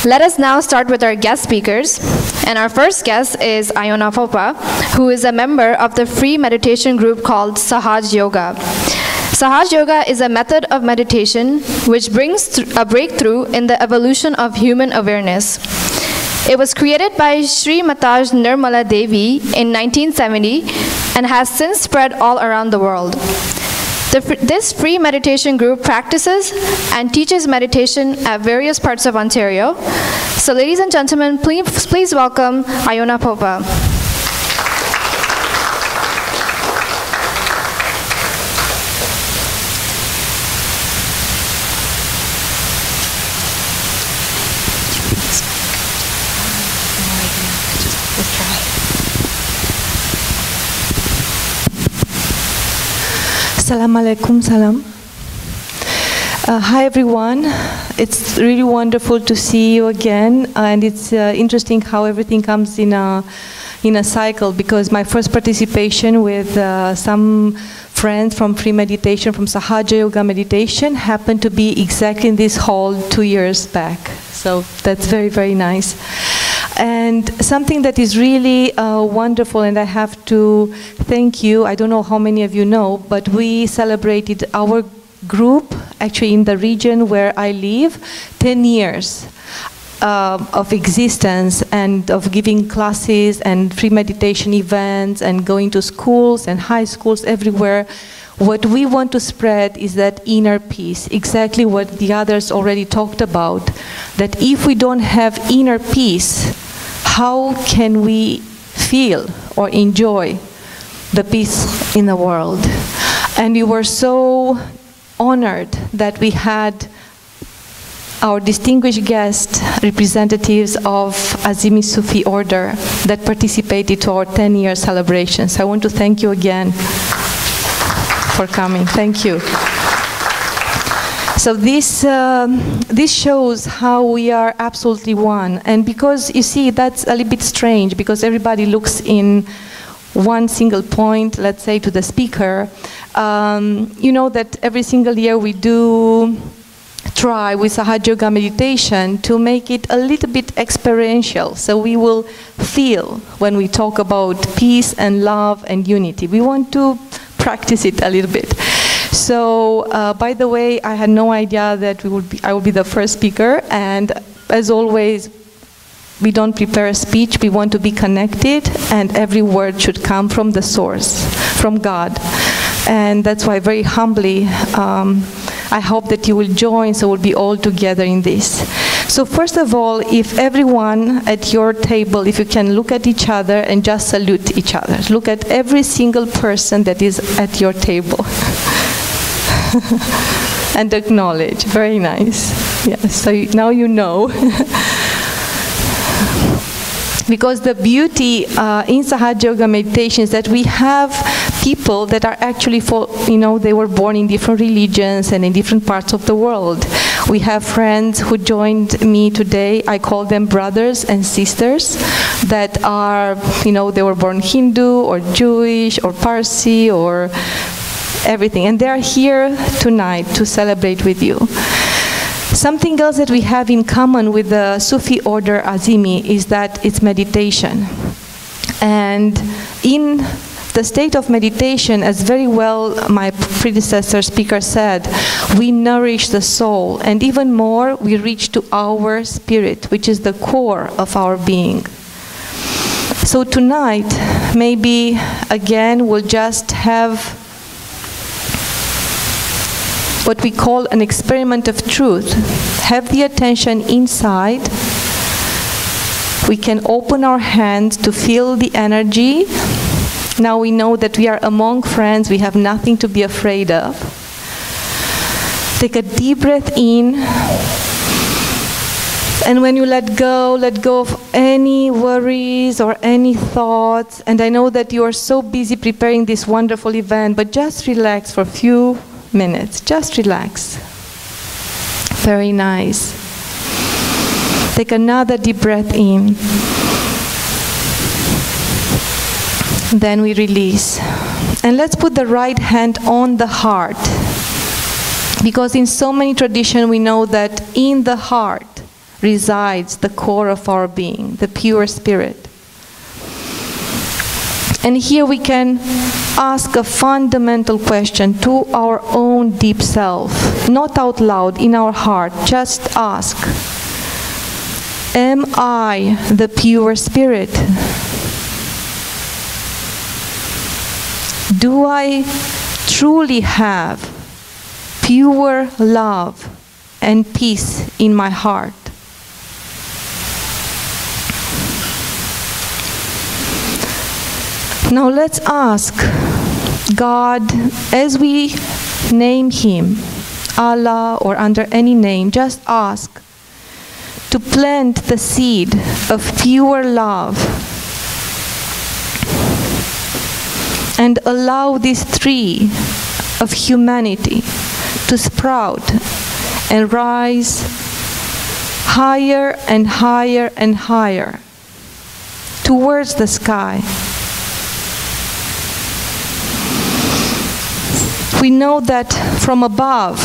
Let us now start with our guest speakers. And our first guest is Ioana, who is a member of the free meditation group called Sahaja Yoga. Sahaja Yoga is a method of meditation which brings a breakthrough in the evolution of human awareness. It was created by Sri Mataj Nirmala Devi in 1970 and has since spread all around the world. This free meditation group practices and teaches meditation at various parts of Ontario. So ladies and gentlemen, please welcome Ioana Popa. Assalamu alaikum, salam. Hi everyone, it's really wonderful to see you again, and it's interesting how everything comes in a cycle, because my first participation with some friends from free meditation, from Sahaja Yoga meditation, happened to be exactly in this hall 2 years back. So that's very, very nice. And something that is really wonderful, and I have to thank you, I don't know how many of you know, but we celebrated our group, actually in the region where I live, 10 years of existence and of giving classes and free meditation events and going to schools and high schools everywhere. What we want to spread is that inner peace, exactly what the others already talked about, that if we don't have inner peace, how can we feel or enjoy the peace in the world? And we were so honored that we had our distinguished guests, representatives of Azeemi Sufi order, that participated to our 10-year celebrations. I want to thank you again for coming. Thank you. So this shows how we are absolutely one. And because, you see, that's a little bit strange, because everybody looks in one single point, let's say, to the speaker. You know that every single year we do try with Sahaja Yoga meditation to make it a little bit experiential. So we will feel when we talk about peace and love and unity. We want to practice it a little bit. So, by the way, I had no idea that I would be the first speaker, and as always, we don't prepare a speech, we want to be connected, and every word should come from the source, from God. And that's why, very humbly, I hope that you will join, so we'll be all together in this. So first of all, if everyone at your table, if you can look at each other and just salute each other. Look at every single person that is at your table. And acknowledge. Very nice. Yes, so now you know. Because the beauty in Sahaja Yoga meditation is that we have people that are actually, they were born in different religions and in different parts of the world. We have friends who joined me today. I call them brothers and sisters that are, they were born Hindu or Jewish or Parsi or everything. And they are here tonight to celebrate with you. Something else that we have in common with the Sufi order Azeemi is that it's meditation. And in the state of meditation, as very well my predecessor speaker said, we nourish the soul, and even more, we reach to our spirit, which is the core of our being. So tonight, maybe again, we'll just have what we call an experiment of truth. Have the attention inside. We can open our hands to feel the energy. Now we know that we are among friends, we have nothing to be afraid of. Take a deep breath in. And when you let go of any worries or any thoughts. And I know that you are so busy preparing this wonderful event, but just relax for a few minutes. Just relax. Very nice. Take another deep breath in. Then we release. And let's put the right hand on the heart. Because in so many traditions we know that in the heart resides the core of our being, the pure spirit. And here we can ask a fundamental question to our own deep self, not out loud, in our heart. Just ask, am I the pure spirit? Do I truly have pure love and peace in my heart? Now let's ask God, as we name Him, Allah or under any name, just ask to plant the seed of pure love and allow this tree of humanity to sprout and rise higher and higher and higher towards the sky. We know that from above,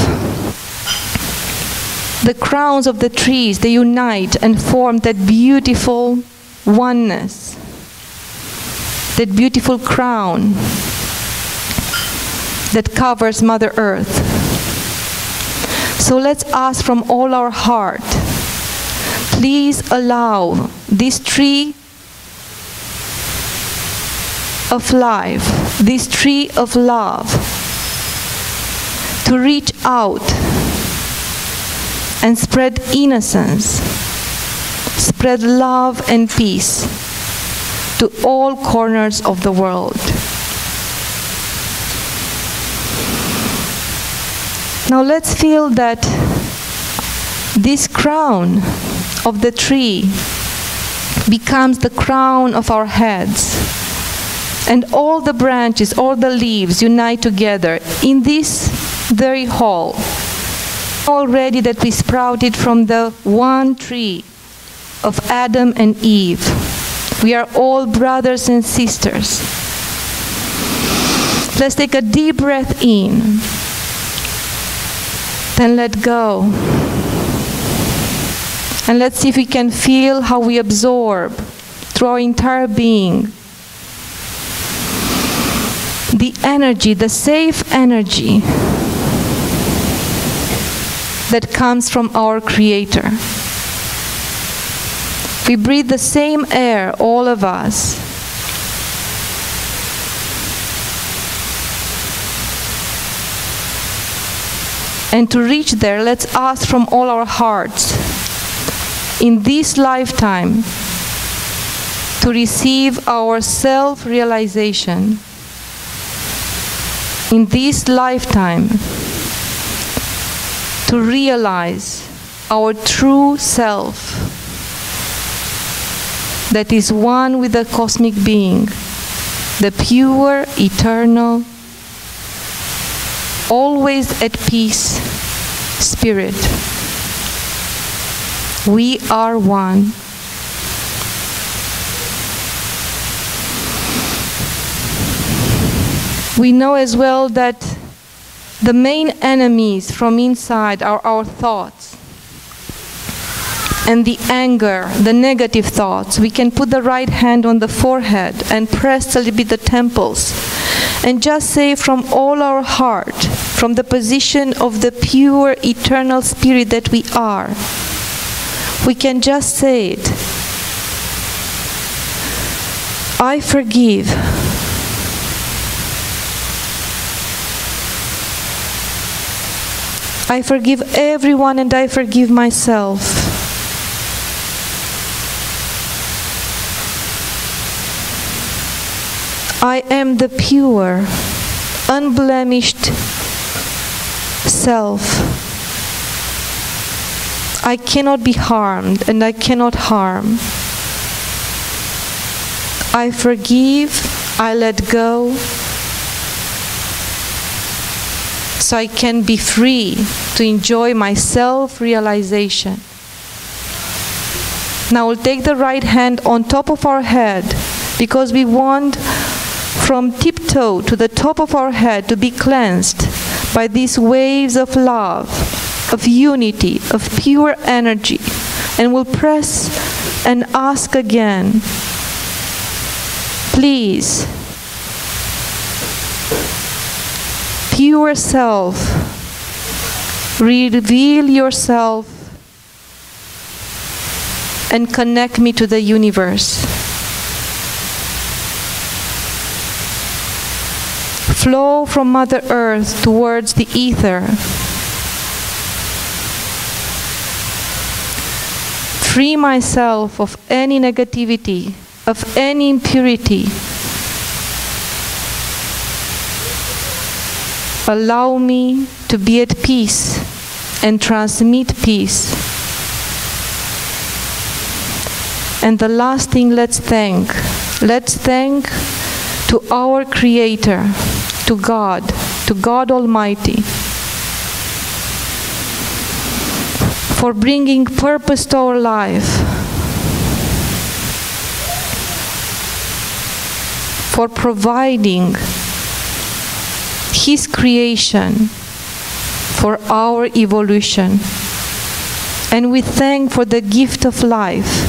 the crowns of the trees, they unite and form that beautiful oneness, that beautiful crown that covers Mother Earth. So let's ask from all our heart, please allow this tree of life, this tree of love, to reach out and spread innocence, spread love and peace to all corners of the world. Now let's feel that this crown of the tree becomes the crown of our heads, and all the branches, all the leaves unite together in this very hall. Already that we sprouted from the one tree of Adam and Eve. We are all brothers and sisters. Let's take a deep breath in. Then let go. And let's see if we can feel how we absorb through our entire being the energy, the safe energy that comes from our Creator. We breathe the same air, all of us. And to reach there, let's ask from all our hearts, in this lifetime, to receive our self-realization. In this lifetime, to realize our true self that is one with the cosmic being, the pure, eternal, always at peace spirit. We are one. We know as well that the main enemies from inside are our thoughts and the anger, the negative thoughts. We can put the right hand on the forehead and press a little bit the temples and just say from all our heart, from the position of the pure eternal spirit that we are, we can just say it. I forgive. I forgive everyone and I forgive myself. I am the pure, unblemished self. I cannot be harmed and I cannot harm. I forgive, I let go, so I can be free to enjoy my self-realization. Now we'll take the right hand on top of our head, because we want from tiptoe to the top of our head to be cleansed by these waves of love, of unity, of pure energy, and will press and ask again, please, pure self, reveal yourself and connect me to the universe. Flow from Mother Earth towards the ether. Free myself of any negativity, of any impurity. Allow me to be at peace and transmit peace. And the last thing, let's thank to our Creator, to God Almighty, for bringing purpose to our life, for providing His creation for our evolution. And we thank for the gift of life.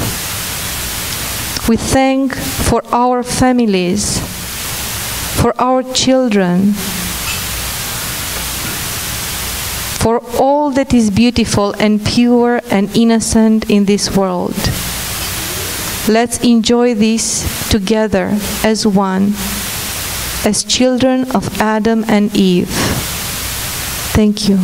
We thank for our families, for our children, for all that is beautiful and pure and innocent in this world. Let's enjoy this together as one, as children of Adam and Eve. Thank you.